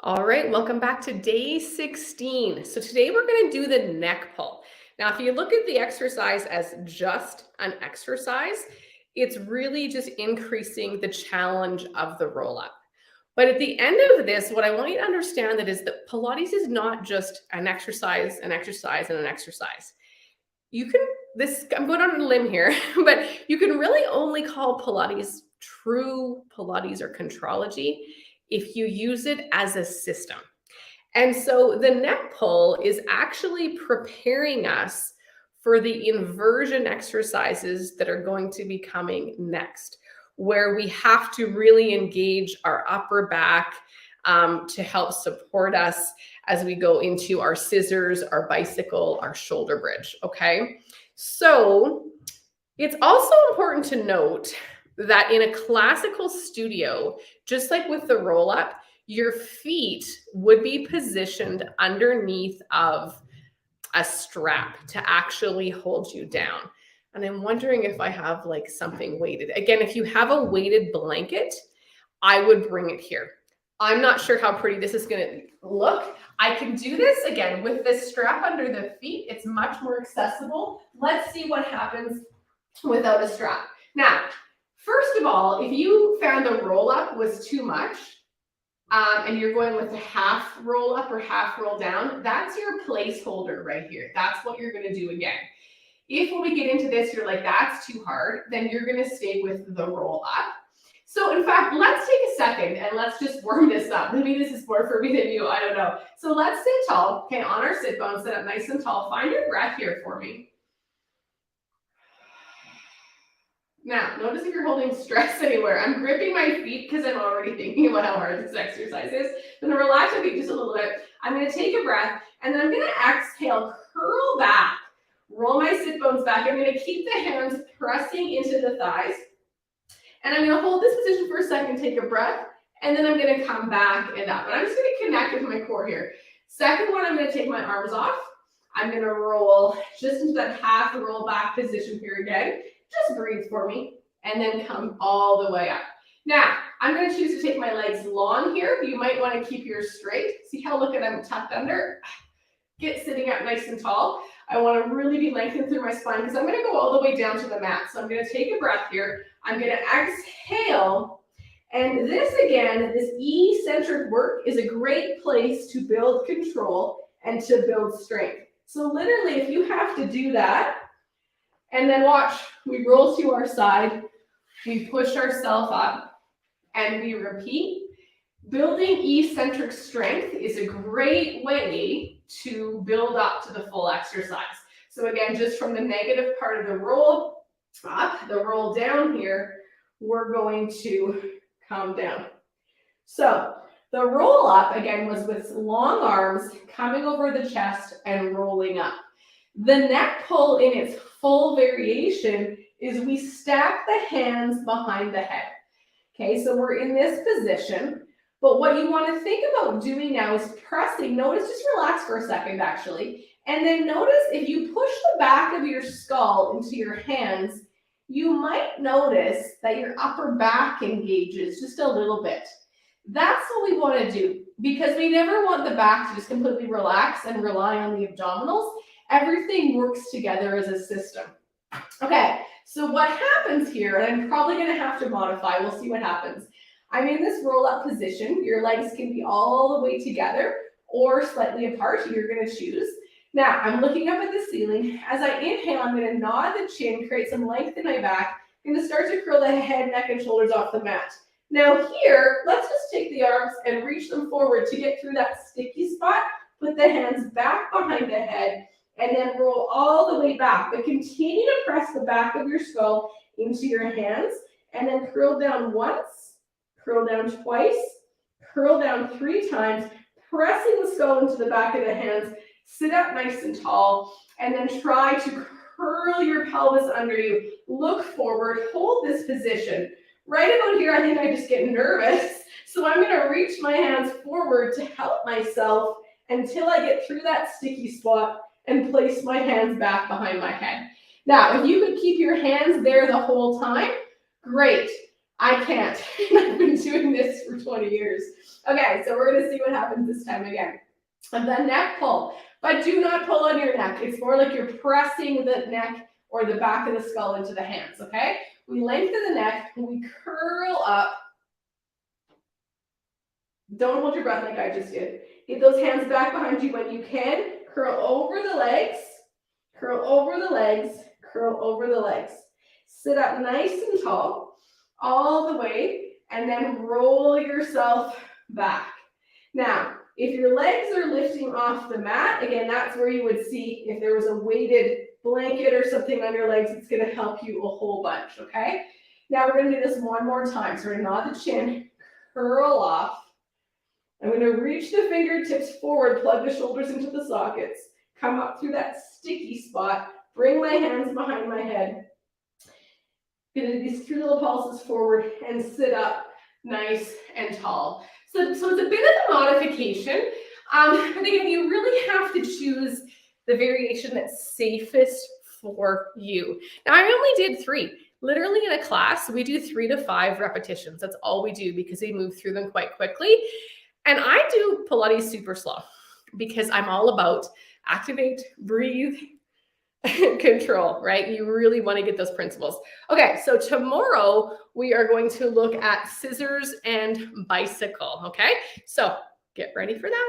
All right, welcome back to day 16. So today we're going to do the neck pull. Now, if you look at the exercise as just an exercise, it's really just increasing the challenge of the roll up. But at the end of this, what I want you to understand that is that Pilates is not just an exercise, an exercise, and an exercise. I'm going on a limb here, but you can really only call Pilates true Pilates or contrology if you use it as a system. And so the neck pull is actually preparing us for the inversion exercises that are going to be coming next, where we have to really engage our upper back to help support us as we go into our scissors, our bicycle, our shoulder bridge. Okay. So it's also important to note that in a classical studio, just like with the roll up, your feet would be positioned underneath of a strap to actually hold you down. And I'm wondering if I have like something weighted. Again, if you have a weighted blanket, I would bring it here. I'm not sure how pretty this is going to look. I can do this again with this strap under the feet. It's much more accessible. Let's see what happens without a strap. Now, first of all, if you found the roll up was too much, and you're going with a half roll up or half roll down, that's your placeholder right here. That's what you're going to do again. If when we get into this, you're like, that's too hard, then you're going to stay with the roll up. So in fact, let's take a second and let's just warm this up. Maybe this is more for me than you, I don't know. So let's sit tall, okay, on our sit bones, sit up nice and tall. Find your breath here for me. Now, notice if you're holding stress anywhere. I'm gripping my feet because I'm already thinking about how hard this exercise is. I'm going to relax my feet just a little bit. I'm going to take a breath, and then I'm going to exhale, curl back, roll my sit bones back. I'm going to keep the hands pressing into the thighs. And I'm going to hold this position for a second, take a breath, and then I'm going to come back and up. And I'm just going to connect with my core here. Second one, I'm going to take my arms off. I'm going to roll just into that half roll back position here again. Just breathe for me, and then come all the way up. Now, I'm going to choose to take my legs long here, but you might want to keep yours straight. See how, look at, I'm tucked under. Get sitting up nice and tall. I want to really be lengthened through my spine because I'm going to go all the way down to the mat. So I'm going to take a breath here. I'm going to exhale. And this, again, this eccentric work is a great place to build control and to build strength. So literally, if you have to do that, and then watch, we roll to our side, we push ourselves up, and we repeat. Building eccentric strength is a great way to build up to the full exercise. So again, just from the negative part of the roll up, the roll down here, we're going to come down. So the roll up, again, was with long arms coming over the chest and rolling up. The neck pull in its full variation is we stack the hands behind the head. Okay, so we're in this position, but what you want to think about doing now is pressing. Notice, just relax for a second actually, and then notice if you push the back of your skull into your hands, you might notice that your upper back engages just a little bit. That's what we want to do, because we never want the back to just completely relax and rely on the abdominals. Everything works together as a system. Okay, so what happens here, and I'm probably going to have to modify, we'll see what happens. I'm in this roll-up position. Your legs can be all the way together or slightly apart. You're going to choose. Now, I'm looking up at the ceiling. As I inhale, I'm going to nod the chin, create some length in my back. I'm going to start to curl the head, neck, and shoulders off the mat. Now here, let's just take the arms and reach them forward to get through that sticky spot. Put the hands back behind the head, and then roll all the way back. But continue to press the back of your skull into your hands, and then curl down once, curl down twice, curl down 3 times, pressing the skull into the back of the hands. Sit up nice and tall, and then try to curl your pelvis under you. Look forward, hold this position. Right about here, I think I just get nervous. So I'm going to reach my hands forward to help myself until I get through that sticky spot and place my hands back behind my head. Now, if you could keep your hands there the whole time, great. I can't. I've been doing this for 20 years. Okay, so we're gonna see what happens this time again. And the neck pull, but do not pull on your neck. It's more like you're pressing the neck or the back of the skull into the hands, okay? We lengthen the neck, and we curl up. Don't hold your breath like I just did. Get those hands back behind you when you can. Curl over the legs, curl over the legs, curl over the legs. Sit up nice and tall all the way, and then roll yourself back. Now, if your legs are lifting off the mat, again, that's where you would see if there was a weighted blanket or something on your legs, it's gonna help you a whole bunch, okay? Now we're gonna do this one more time. So we're gonna nod the chin, curl off. I'm gonna reach the fingertips forward, plug the shoulders into the sockets, come up through that sticky spot, bring my hands behind my head. Gonna do these 3 little pulses forward and sit up nice and tall. So it's a bit of a modification. I think you really have to choose the variation that's safest for you. Now, I only did 3. Literally in a class, we do 3 to 5 repetitions. That's all we do because we move through them quite quickly. And I do Pilates super slow because I'm all about activate, breathe, control, right? You really want to get those principles. Okay, so tomorrow we are going to look at scissors and bicycle, okay? So get ready for that.